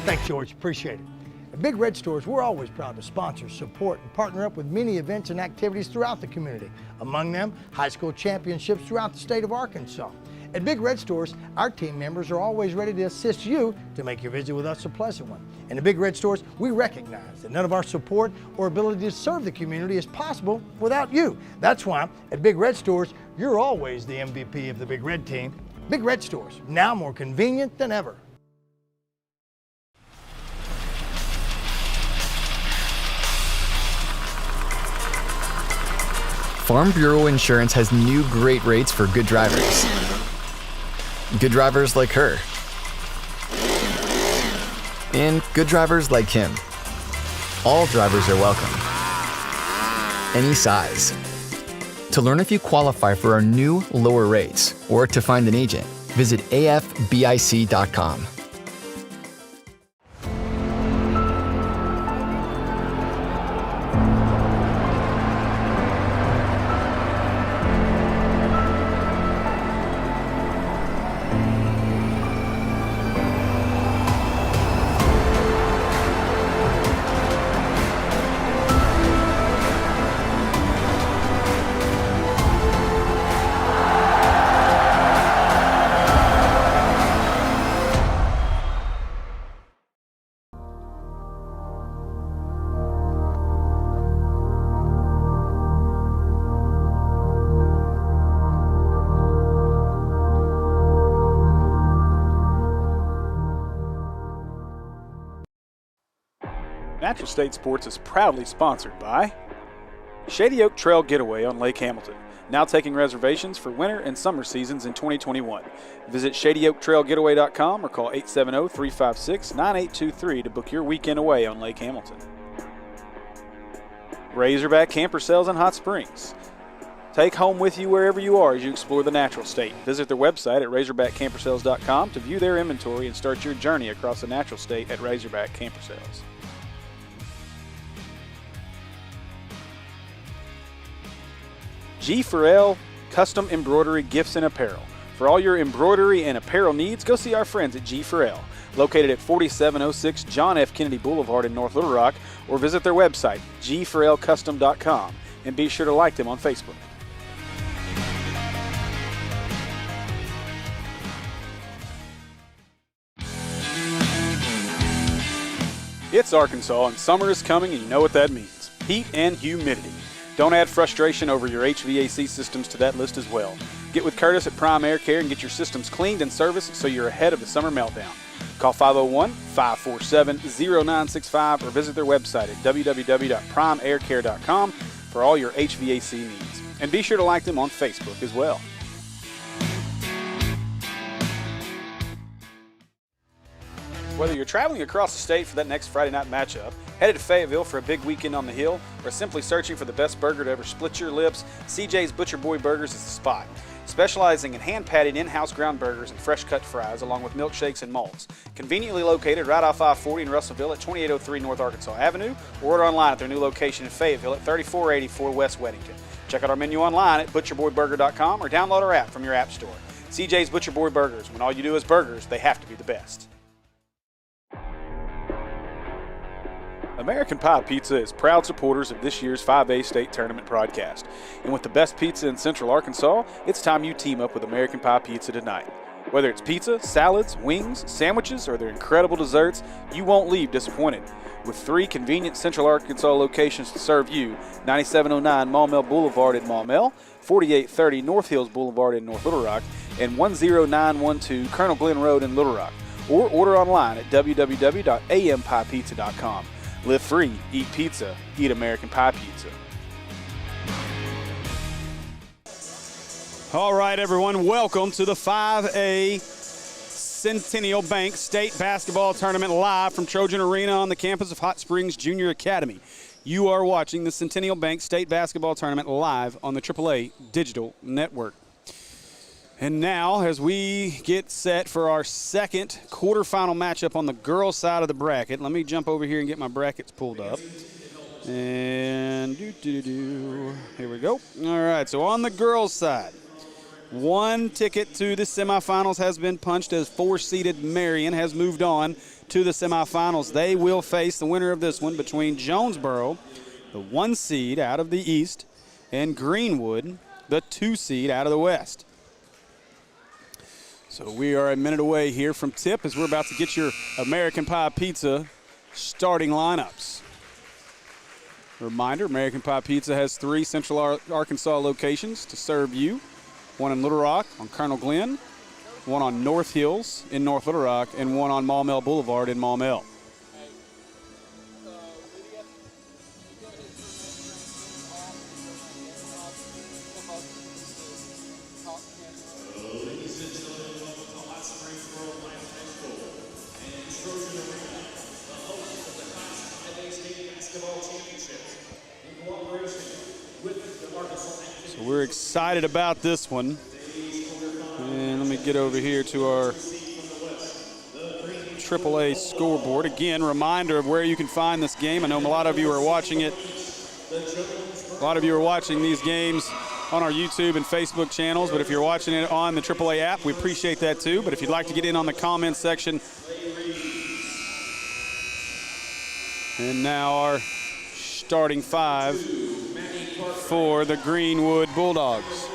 Thanks, George. Appreciate it. At Big Red Stores, we're always proud to sponsor, support, and partner up with many events and activities throughout the community. Among them, high school championships throughout the state of Arkansas. At Big Red Stores, our team members are always ready to assist you to make your visit with us a pleasant one. And at Big Red Stores, we recognize that none of our support or ability to serve the community is possible without you. That's why at Big Red Stores, you're always the MVP of the Big Red team. Big Red Stores, now more convenient than ever. Farm Bureau Insurance has new great rates for good drivers. Good drivers like her. And good drivers like him. All drivers are welcome. Any size. To learn if you qualify for our new lower rates or to find an agent, visit afbic.com. Natural State Sports is proudly sponsored by Shady Oak Trail Getaway on Lake Hamilton, now taking reservations for winter and summer seasons in 2021. Visit shadyoaktrailgetaway.com or call 870-356-9823 to book your weekend away on Lake Hamilton. Razorback Camper Sales in Hot Springs. Take home with you wherever you are as you explore the natural state. Visit their website at razorbackcampersales.com to view their inventory and start your journey across the natural state at Razorback Camper Sales. G4L Custom Embroidery Gifts and Apparel. For all your embroidery and apparel needs, go see our friends at G4L, located at 4706 John F. Kennedy Boulevard in North Little Rock, or visit their website, g4lcustom.com, and be sure to like them on Facebook. It's Arkansas, and summer is coming, and you know what that means. Heat and humidity. Don't add frustration over your HVAC systems to that list as well. Get with Curtis at Prime Air Care and get your systems cleaned and serviced so you're ahead of the summer meltdown. Call 501-547-0965 or visit their website at www.primeaircare.com for all your HVAC needs. And be sure to like them on Facebook as well. Whether you're traveling across the state for that next Friday night matchup, headed to Fayetteville for a big weekend on the hill, or simply searching for the best burger to ever split your lips, CJ's Butcher Boy Burgers is the spot. Specializing in hand-patted in-house ground burgers and fresh-cut fries, along with milkshakes and malts. Conveniently located right off I-40 in Russellville at 2803 North Arkansas Avenue, or order online at their new location in Fayetteville at 3484 West Weddington. Check out our menu online at butcherboyburger.com or download our app from your app store. CJ's Butcher Boy Burgers. When all you do is burgers, they have to be the best. American Pie Pizza is proud supporters of this year's 5A State Tournament broadcast. And with the best pizza in Central Arkansas, it's time you team up with American Pie Pizza tonight. Whether it's pizza, salads, wings, sandwiches, or their incredible desserts, you won't leave disappointed. With 3 convenient Central Arkansas locations to serve you, 9709 Maumelle Boulevard in Maumelle, 4830 North Hills Boulevard in North Little Rock, and 10912 Colonel Glenn Road in Little Rock. Or order online at www.ampiepizza.com. Live free, eat pizza, eat American Pie Pizza. All right, everyone, welcome to the 5A Centennial Bank State Basketball Tournament live from Trojan Arena on the campus of Hot Springs Junior Academy. You are watching the Centennial Bank State Basketball Tournament live on the AAA Digital Network. And now, as we get set for our second quarterfinal matchup on the girls' side of the bracket, let me jump over here and get my brackets pulled up. And here we go. All right, so on the girls' side, One ticket to the semifinals has been punched as 4-seeded Marion has moved on to the semifinals. They will face the winner of this one between Jonesboro, the 1 seed out of the East, and Greenwood, the 2 seed out of the West. So we are a minute away here from tip as we're about to get your American Pie Pizza starting lineups. Reminder, American Pie Pizza has 3 Central Arkansas locations to serve you. One in Little Rock on Colonel Glenn, one on North Hills in North Little Rock, and one on Maumelle Boulevard in Maumelle. So we're excited about this one. And let me get over here to our AAA scoreboard. Again, reminder of where you can find this game. I know a lot of you are watching it. A lot of you are watching these games on our YouTube and Facebook channels, but if you're watching it on the AAA app, we appreciate that too. But if you'd like to get in on the comments section. And now our starting 5 for the Greenwood Bulldogs.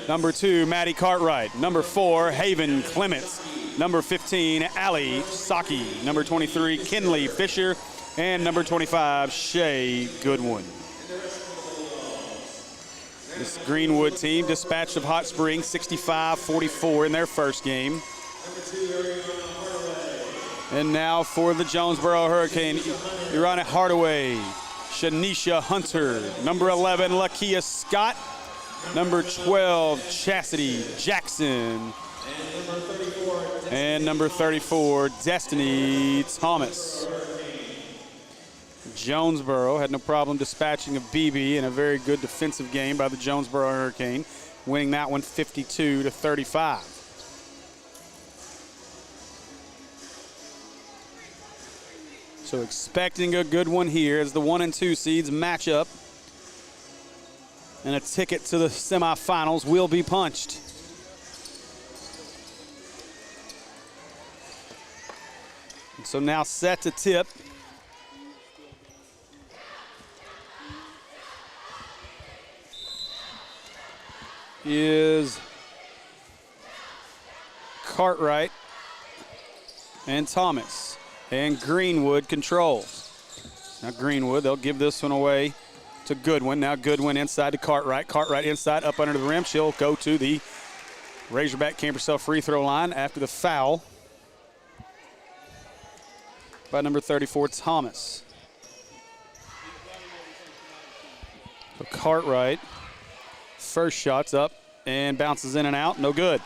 Number 2, Maddie Cartwright. Number 4, Haven Clements. Number 15, Allie Saki. Number 23, Kinley Fisher. And number 25, Shay Goodwin. This Greenwood team dispatched of Hot Springs 65-44 in their first game. And now for the Jonesboro Hurricane, Irana Hardaway, Shanisha Hunter, number 11, Lakia Scott, number 12, Chastity Jackson, and number 34, Destiny Thomas. Jonesboro had no problem dispatching of BB in a very good defensive game by the Jonesboro Hurricane, winning that one 52-35. So expecting a good one here as the 1 and 2 seeds match up. And a ticket to the semifinals will be punched. And so now set to tip. Is Cartwright and Thomas. And Greenwood controls. Now Greenwood, they'll give this one away to Goodwin. Now Goodwin inside to Cartwright. Cartwright inside, up under the rim. She'll go to the Razorback Camp herself free throw line after the foul by number 34, Thomas. So Cartwright, first shot's up and bounces in and out, no good.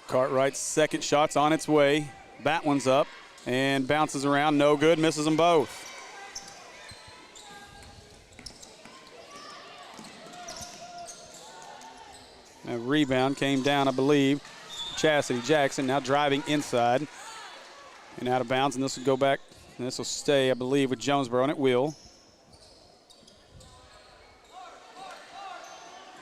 Cartwright's second shot's on its way. That one's up and bounces around, no good, misses them both. A rebound came down, I believe. Chastity Jackson now driving inside and out of bounds, and this will go back, and this will stay, I believe, with Jonesboro, and it will.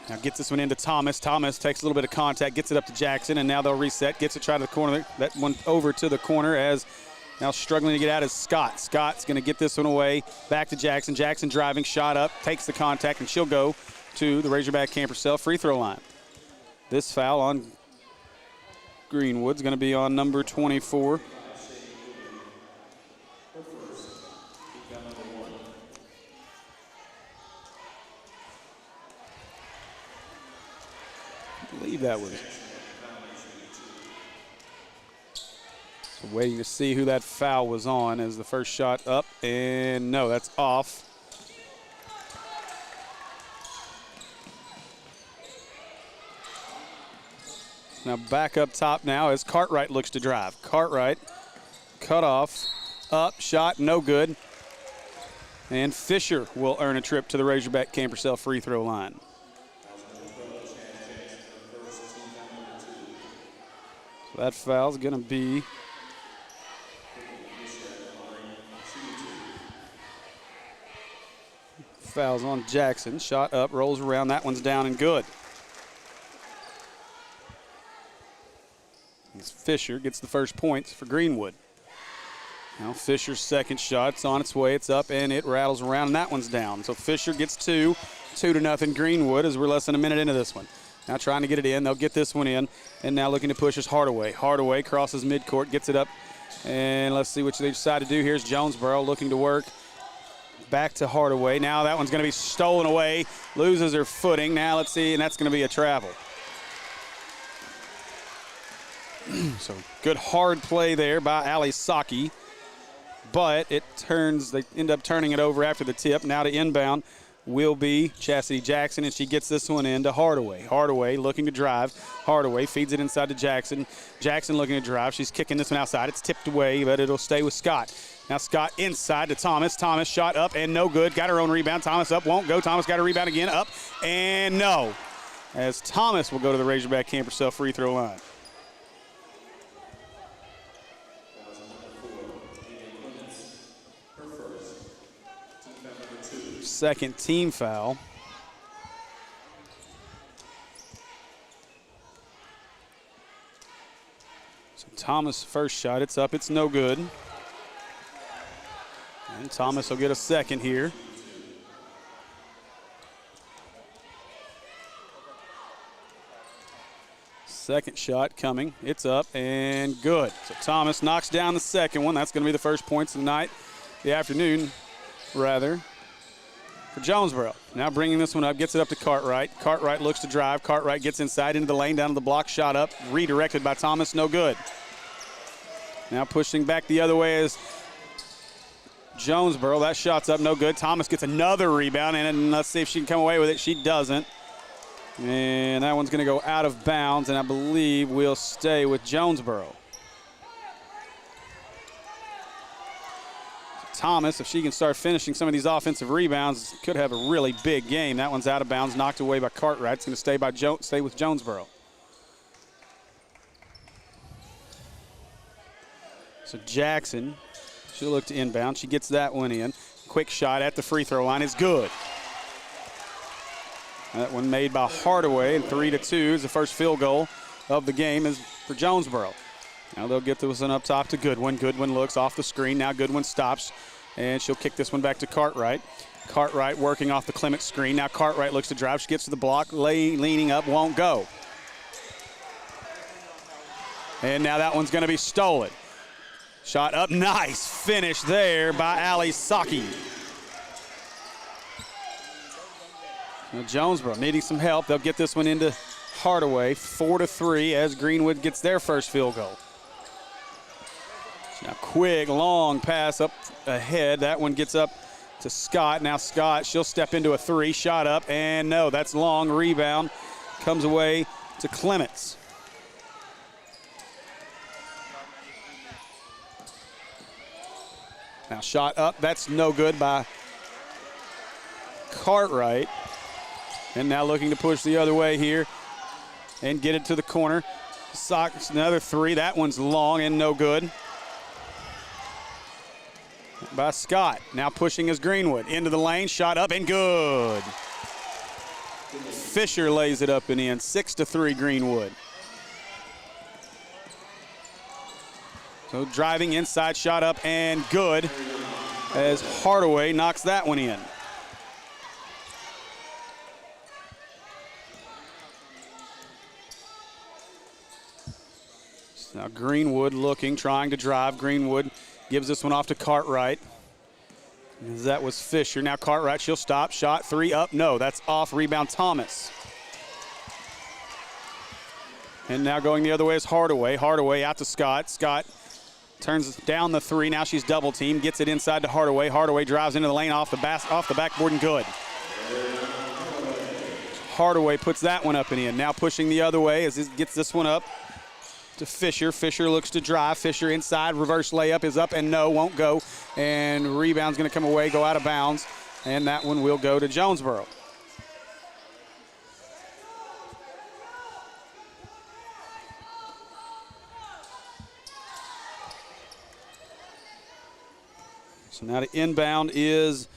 Now gets this one into Thomas. Thomas takes a little bit of contact, gets it up to Jackson, and now they'll reset. Gets it, try to the corner. That one over to the corner as now struggling to get out is Scott. Scott's going to get this one away. Back to Jackson. Jackson driving, shot up, takes the contact, and she'll go to the Razorback Camp herself free throw line. This foul on Greenwood's going to be on number 24. I believe that was. So waiting to see who that foul was on as the first shot up, and no, that's off. Now back up top now as Cartwright looks to drive. Cartwright cut off, up, shot, no good. And Fisher will earn a trip to the Razorback Camp herself free throw line. So that foul's going to be Fouls on Jackson. Shot up, rolls around. That one's down and good. As Fisher gets the first points for Greenwood. Now Fisher's second shot. It's on its way. It's up, and it rattles around, and that one's down. So Fisher gets 2. 2-0 Greenwood as we're less than a minute into this one. Now trying to get it in. They'll get this one in, and now looking to push is Hardaway. Hardaway crosses midcourt, gets it up, and let's see what they decide to do. Here's Jonesboro looking to work. Back to Hardaway. Now that one's going to be stolen away. Loses her footing. Now let's see, and that's going to be a travel. So good hard play there by Ali Saki, but it turns. They end up turning it over after the tip. Now to inbound will be Chastity Jackson, and she gets this one into Hardaway. Hardaway looking to drive. Hardaway feeds it inside to Jackson. Jackson looking to drive. She's kicking this one outside. It's tipped away, but it'll stay with Scott. Now Scott inside to Thomas. Thomas shot up and no good. Got her own rebound. Thomas up, won't go. Thomas got a rebound again, up and no. As Thomas will go to the Razorback camp herself free throw line. Second team foul. So Thomas first shot, it's up, it's no good. And Thomas will get a second here. Second shot coming, it's up and good. So Thomas knocks down the second one. That's going to be the first points of the night, the afternoon rather, for Jonesboro. Now bringing this one up, gets it up to Cartwright. Cartwright looks to drive. Cartwright gets inside into the lane, down to the block, shot up, redirected by Thomas, no good. Now pushing back the other way is Jonesboro. That shot's up, no good. Thomas gets another rebound, and let's see if she can come away with it. She doesn't. And that one's going to go out of bounds, and I believe we'll stay with Jonesboro. Thomas, if she can start finishing some of these offensive rebounds, could have a really big game. That one's out of bounds, knocked away by Cartwright. It's going to stay with Jonesboro. So Jackson, she'll look to inbound. She gets that one in. Quick shot at the free throw line is good. That one made by Hardaway, and 3-2 is the first field goal of the game is for Jonesboro. Now they'll get this one up top to Goodwin. Goodwin looks off the screen. Now Goodwin stops, and she'll kick this one back to Cartwright. Cartwright working off the Clement screen. Now Cartwright looks to drive. She gets to the block, leaning up, won't go. And now that one's going to be stolen. Shot up, nice finish there by Ali Saki. Now Jonesboro needing some help. They'll get this one into Hardaway, 4-3 as Greenwood gets their first field goal. Now quick, long pass up ahead. That one gets up to Scott. Now Scott, she'll step into a three, shot up, and no, that's long. Rebound comes away to Clements. Now shot up, that's no good by Cartwright. And now looking to push the other way here and get it to the corner. Sox, another three, that one's long and no good. By Scott, now pushing is Greenwood. Into the lane, shot up and good. Fisher lays it up and in, 6-3 Greenwood. So driving inside, shot up and good as Hardaway knocks that one in. Now Greenwood looking, trying to drive. Greenwood gives this one off to Cartwright. That was Fisher. Now Cartwright, she'll stop. Shot, three up, no, that's off. Rebound Thomas. And now going the other way is Hardaway. Hardaway out to Scott. Scott turns down the three. Now she's double teamed. Gets it inside to Hardaway. Hardaway drives into the lane off the backboard and good. Hardaway puts that one up and in. Now pushing the other way as it gets this one up to Fisher. Fisher looks to drive. Fisher inside. Reverse layup is up and no, won't go. And rebound's going to come away, go out of bounds. And that one will go to Jonesboro. So now the inbound is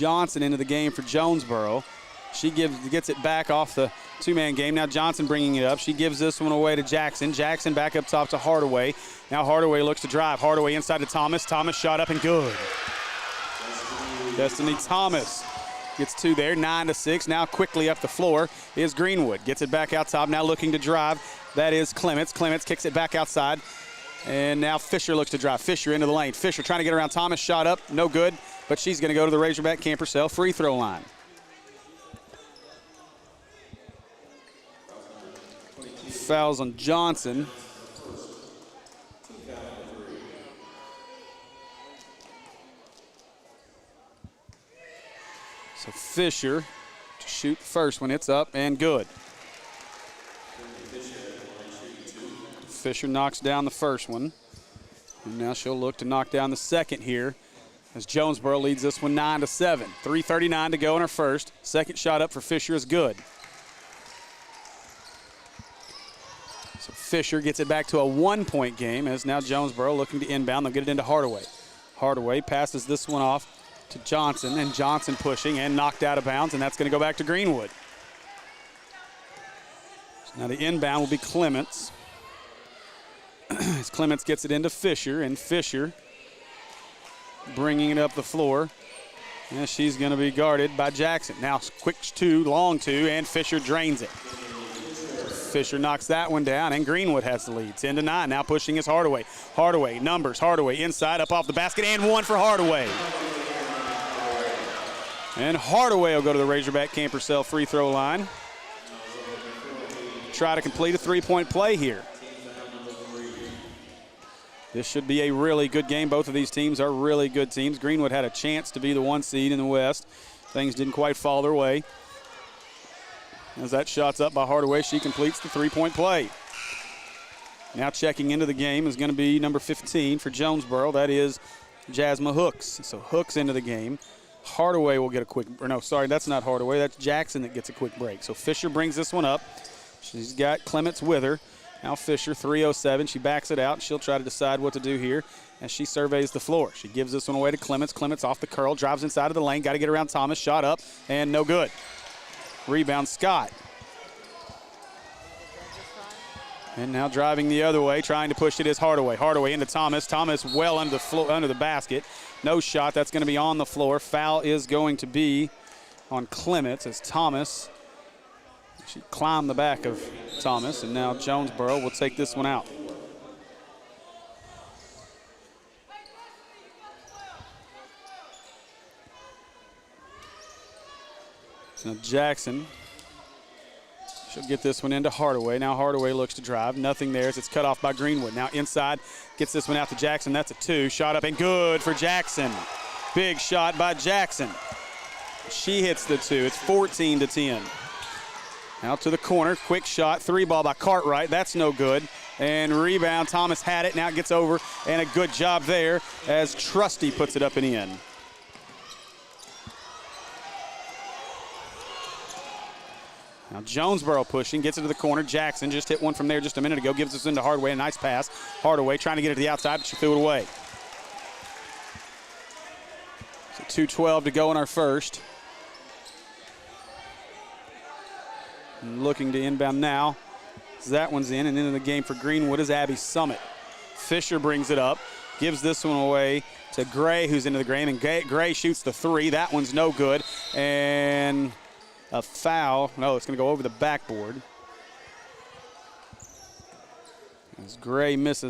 Johnson into the game for Jonesboro. She gets it back off the two-man game. Now Johnson bringing it up. She gives this one away to Jackson. Jackson back up top to Hardaway. Now Hardaway looks to drive. Hardaway inside to Thomas. Thomas shot up and good. Destiny Thomas gets 2 there, 9-6. Now quickly up the floor is Greenwood. Gets it back out top. Now looking to drive. That is Clements. Clements kicks it back outside. And now Fisher looks to drive. Fisher into the lane. Fisher trying to get around Thomas. Shot up. No good. But she's going to go to the Razorback Camp Purcell free throw line. Fouls on Johnson. So Fisher to shoot the first one. It's up and good. Fisher knocks down the first one. And now she'll look to knock down the second here as Jonesboro leads this one 9-7. 3:39 to go in her first. Second shot up for Fisher is good. So Fisher gets it back to a 1-point game as now Jonesboro looking to inbound. They'll get it into Hardaway. Hardaway passes this one off to Johnson, and Johnson pushing and knocked out of bounds, and that's going to go back to Greenwood. So now the inbound will be Clements. As Clements gets it into Fisher, and Fisher bringing it up the floor. And she's going to be guarded by Jackson. Now quick 2, long 2, and Fisher drains it. Fisher knocks that one down, and Greenwood has the lead. 10-9. Now pushing is Hardaway. Hardaway, numbers. Hardaway inside, up off the basket, and 1 for Hardaway. And Hardaway will go to the Razorback Camp Purcell free throw line. Try to complete a 3-point play here. This should be a really good game. Both of these teams are really good teams. Greenwood had a chance to be the 1 seed in the West. Things didn't quite fall their way. As that shot's up by Hardaway, she completes the 3-point play. Now checking into the game is going to be number 15 for Jonesboro. That is Jasmine Hooks. So Hooks into the game. Hardaway will get a quick, or no, sorry, that's not Hardaway. That's Jackson that gets a quick break. So Fisher brings this one up. She's got Clements with her. Now Fisher, 3:07. She backs it out. She'll try to decide what to do here as she surveys the floor. She gives this one away to Clements. Clements off the curl, drives inside of the lane. Got to get around Thomas. Shot up, and no good. Rebound, Scott. And now driving the other way, trying to push it is Hardaway. Hardaway into Thomas. Thomas well under the basket. No shot. That's going to be on the floor. Foul is going to be on Clements as Thomas. She climbed the back of Thomas, and now Jonesboro will take this one out. So Jackson, she'll get this one into Hardaway. Now Hardaway looks to drive. Nothing there as it's cut off by Greenwood. Now inside, gets this one out to Jackson. That's a 2. Shot up and good for Jackson. Big shot by Jackson. She hits the 2. It's 14-10. Out to the corner, quick shot, 3-ball by Cartwright. That's no good. And rebound, Thomas had it. Now it gets over, and a good job there as Trusty puts it up and in. Now Jonesboro pushing, gets it to the corner. Jackson just hit one from there just a minute ago, gives us into Hardaway. A nice pass. Hardaway trying to get it to the outside, but she threw it away. So 2:12 to go in our first. And looking to inbound now. That one's in, and into the game for Greenwood is Abby Summit. Fisher brings it up, gives this one away to Gray, who's into the game, and Gray shoots the 3. That one's no good, and a foul. No, it's going to go over the backboard. As Gray misses.